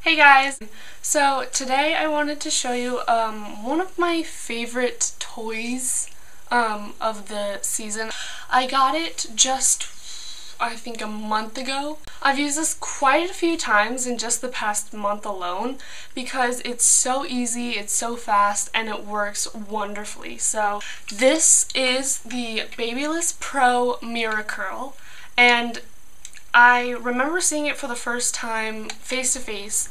Hey guys! So today I wanted to show you one of my favorite toys of the season. I got it just, I think, a month ago. I've used this quite a few times in just the past month alone because it's so easy, it's so fast, and it works wonderfully. So this is the Babyliss Pro Miracurl, and I remember seeing it for the first time face-to-face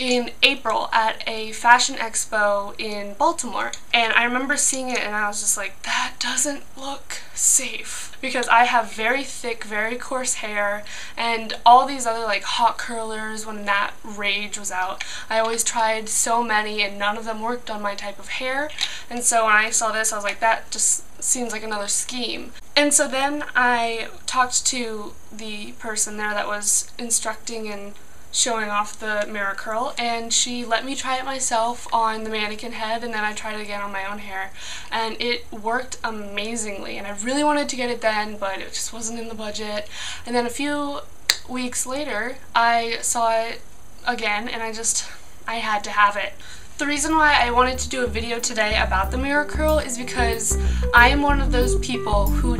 in April at a fashion expo in Baltimore, and I remember seeing it and I was just like, that doesn't look safe, because I have very thick, very coarse hair, and all these other like hot curlers when that rage was out, I always tried so many and none of them worked on my type of hair. And so when I saw this I was like, that just seems like another scheme. And so then I talked to the person there that was instructing and showing off the Miracurl, and she let me try it myself on the mannequin head, and then I tried it again on my own hair, and it worked amazingly. And I really wanted to get it then, but it just wasn't in the budget. And then a few weeks later I saw it again and I had to have it. The reason why I wanted to do a video today about the Miracurl is because I am one of those people who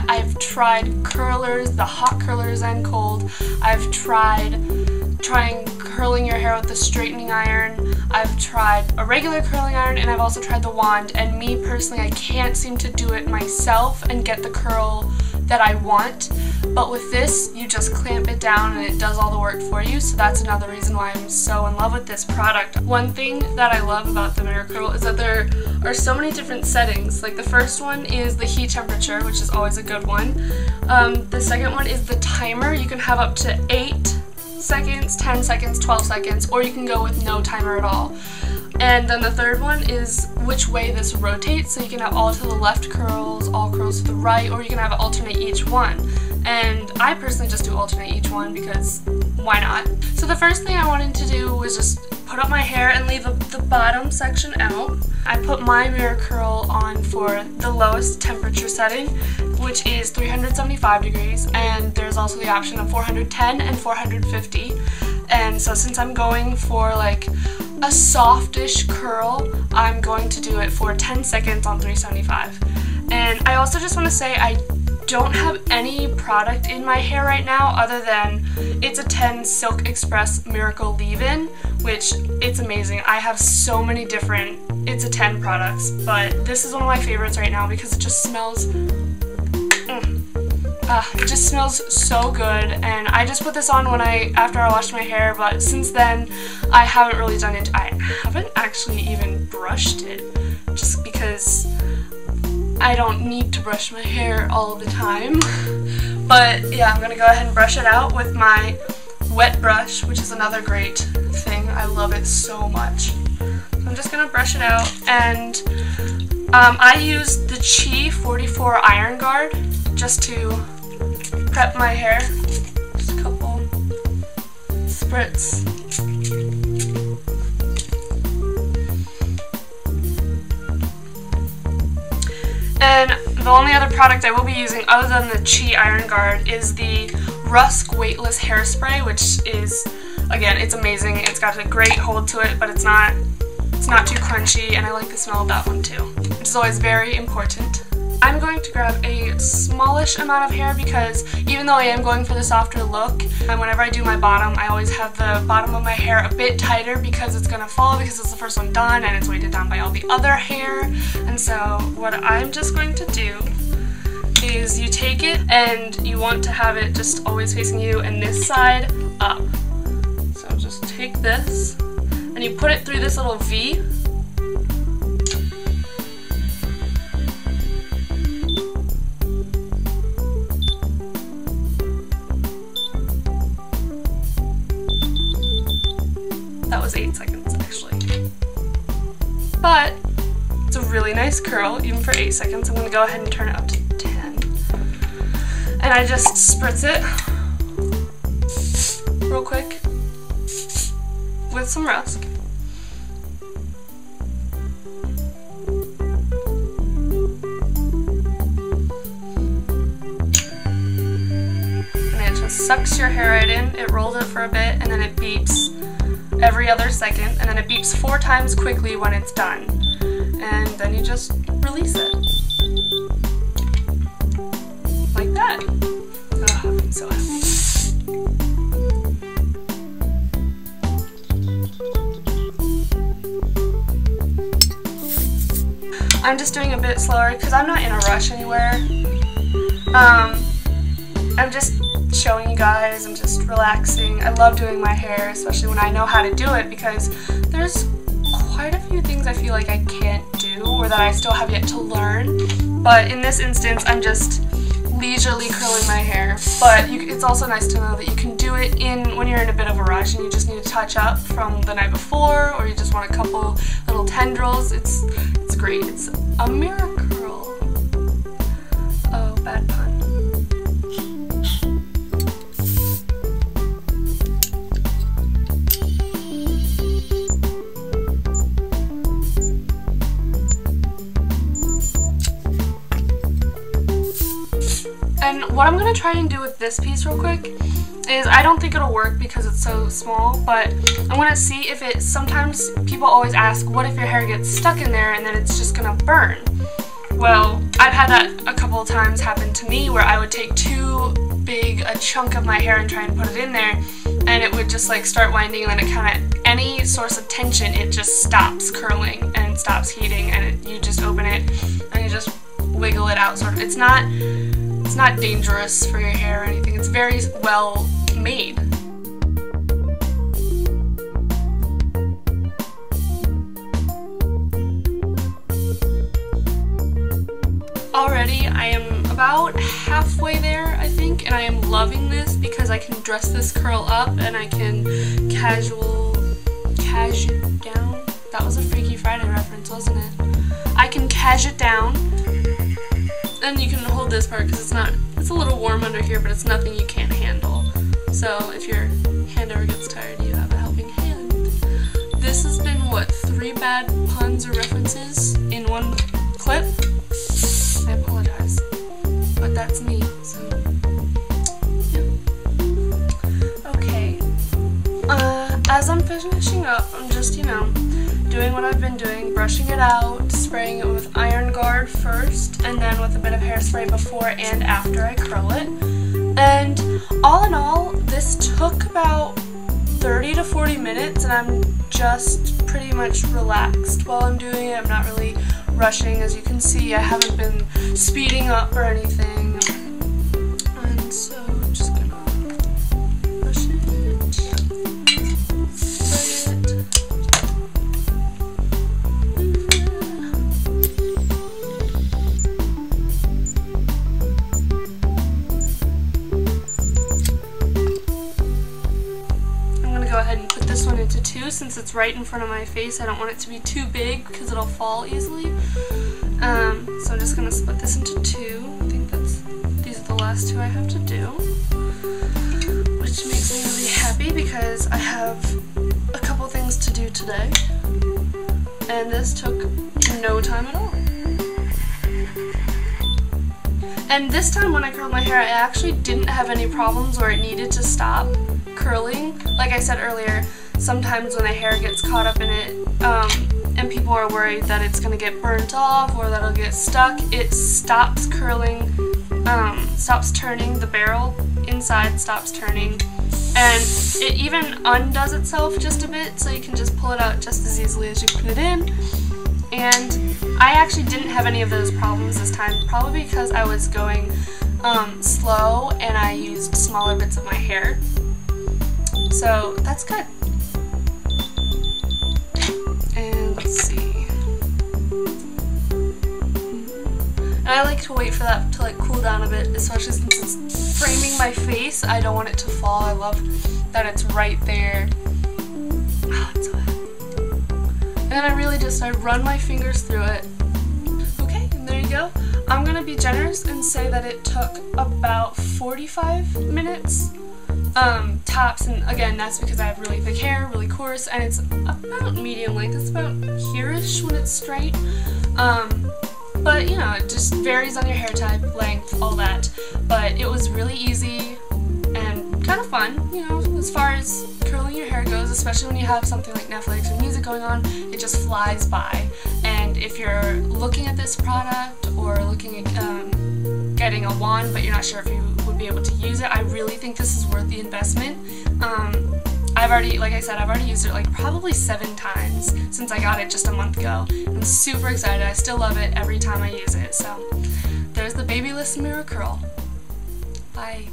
I've tried curlers, the hot curlers and cold. I've tried curling your hair with the straightening iron. I've tried a regular curling iron, and I've also tried the wand, and me personally, I can't seem to do it myself and get the curl that I want. But with this, you just clamp it down and it does all the work for you, so that's another reason why I'm so in love with this product. One thing that I love about the Miracurl is that there are so many different settings. Like the first one is the heat temperature, which is always a good one. The second one is the timer. You can have up to 8 seconds, 10 seconds, 12 seconds, or you can go with no timer at all. And then the third one is which way this rotates, so you can have all to the left curls, all curls to the right, or you can have it alternate each one. And I personally just do alternate each one because why not? So the first thing I wanted to do was just put up my hair and leave the bottom section out. I put my Miracurl on for the lowest temperature setting, which is 375 degrees, and there's also the option of 410 and 450. And so since I'm going for like a softish curl, I'm going to do it for 10 seconds on 375. And I also just want to say I don't have any product in my hair right now other than It's a 10 Silk Express Miracle Leave-In, which it's amazing. I have so many different It's a 10 products, but this is one of my favorites right now because it just smells it just smells so good. And I just put this on after I washed my hair, but since then I haven't really done it. I haven't actually even brushed it, just because I don't need to brush my hair all the time. But yeah, I'm gonna go ahead and brush it out with my Wetbrush, which is another great thing. I love it so much. So I'm just gonna brush it out, and I used the Chi 44 Iron Guard just to prep my hair. Just a couple spritz. And the only other product I will be using other than the Chi Iron Guard is the RUSK weightless hairspray, which is, again, it's amazing. It's got a great hold to it, but it's not too crunchy, and I like the smell of that one too, which is always very important. I'm going to grab a smallish amount of hair because even though I am going for the softer look, and whenever I do my bottom, I always have the bottom of my hair a bit tighter because it's going to fall, because it's the first one done and it's weighted down by all the other hair. And so what I'm just going to do is you take it and you want to have it just always facing you and this side up. So just take this and you put it through this little V. That was 8 seconds actually. But it's a really nice curl even for 8 seconds. I'm going to go ahead and turn it up to 10. And I just spritz it real quick with some RUSK. And it just sucks your hair right in, it rolls it for a bit, and then it beats every other second, and then it beeps 4 times quickly when it's done. And then you just release it. Like that. Oh, I'm so happy. I'm just doing a bit slower because I'm not in a rush anywhere. I'm just showing you guys, I'm just relaxing. I love doing my hair, especially when I know how to do it, because there's quite a few things I feel like I can't do or that I still have yet to learn. But in this instance, I'm just leisurely curling my hair. But it's also nice to know that you can do it when you're in a bit of a rush and you just need to touch up from the night before, or you just want a couple little tendrils. It's great. It's a Miracurl. Oh, bad pun. And what I'm going to try and do with this piece real quick is, I don't think it'll work because it's so small, but I'm going to see if it, sometimes people always ask, what if your hair gets stuck in there and then it's just going to burn? Well, I've had that a couple of times happen to me, where I would take too big a chunk of my hair and try and put it in there, and it would just like start winding, and then it kind of, any source of tension, it just stops curling and stops heating, and you just open it and you just wiggle it out, sort of. It's not dangerous for your hair or anything. It's very well made. Already, I am about halfway there, I think, and I am loving this because I can dress this curl up and I can cash it down. That was a Freaky Friday reference, wasn't it? I can cash it down. And you can hold this part because it's a little warm under here, but it's nothing you can't handle. So if your hand ever gets tired, you have a helping hand. This has been, what, 3 bad puns or references in one clip? I apologize. But that's me, so yeah. Okay. As I'm finishing up, I'm just, doing what I've been doing, brushing it out, spraying it with Iron Guard first, and then with a bit of hairspray before and after I curl it. And all in all, this took about 30 to 40 minutes, and I'm just pretty much relaxed while I'm doing it. I'm not really rushing. As you can see, I haven't been speeding up or anything. And so I'm just gonna brush it, spray it. Go ahead and put this one into 2 since it's right in front of my face. I don't want it to be too big because it'll fall easily. So I'm just going to split this into 2. I think these are the last 2 I have to do, which makes me really happy because I have a couple things to do today, and this took no time at all. And this time when I curled my hair, I actually didn't have any problems where it needed to stop curling. Like I said earlier, sometimes when the hair gets caught up in it, and people are worried that it's going to get burnt off or that it'll get stuck, it stops curling, stops turning, the barrel inside stops turning, and it even undoes itself just a bit, so you can just pull it out just as easily as you put it in. And I actually didn't have any of those problems this time, probably because I was going slow and I used smaller bits of my hair. So that's good. And let's see. And I like to wait for that to cool down a bit, especially since it's framing my face. I don't want it to fall. I love that it's right there. Oh, it's so happy. And then I run my fingers through it. Okay, and there you go. I'm gonna be generous and say that it took about 45 minutes. Tops, and again, that's because I have really thick hair, really coarse, and it's about medium length. It's about here-ish when it's straight. But it just varies on your hair type, length, all that. But it was really easy and kind of fun, as far as curling your hair goes, especially when you have something like Netflix and music going on, it just flies by. And if you're looking at this product or looking at getting a wand but you're not sure if you would be able to use it, I really think this is worth the investment. Like I said, I've already used it like probably 7 times since I got it just a month ago. I'm super excited. I still love it every time I use it. So there's the Babyliss Miracurl. Bye.